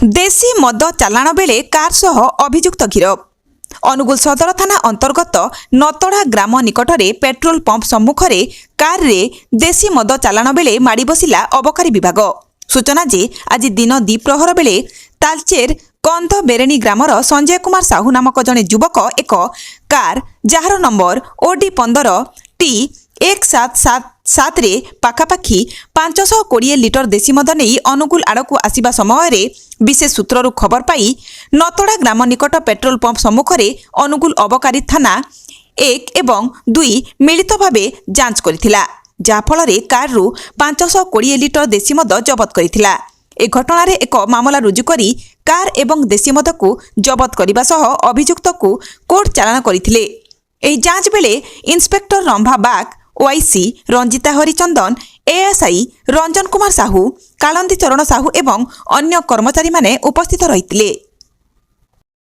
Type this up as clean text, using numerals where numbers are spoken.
देशी मद चालाण बेले कार सह अभियुक्त गिरफ। अनुगुल सदर थाना अंतर्गत नतड़ा ग्राम निकटरे पेट्रोल पंप सम्मुख में कार रे देशी मद चालाण बेले माड़ी बसिला अबकारी विभाग। सूचना जे आज दिन द्विप्रहर बेले तालचेर कंध बेरेणी ग्रामर संजय कुमार साहू नामक जड़े युवक एक car jar number OD 15 T 1777 रे पाखापाखि 520 लिटर देशी मद नहीं अनुगुल आड़क आसवा समय विशेष सूत्रु खबर पाई नतड़ा ग्राम निकट पेट्रोल पंप सम्मुख में अनुगुल अबकारी थाना 1 एवं 2 मिलित भावे जांच करथिला, जाफल कारु 520 लिटर देशी मद जबत करथिला। ए घटना रे एक मामला रुजु करी कार एवं देशी मद को जबत करने सह अभियुक्त को कोर्ट चालाण करथिले। एही जांच बेले इंस्पेक्टर रंभा बाग, OIC रंजिता हरिचंदन, ASI रंजन कुमार साहू, कालंदी चरण साहू एवं अन्य कर्मचारी माने उपस्थित रहिथिले।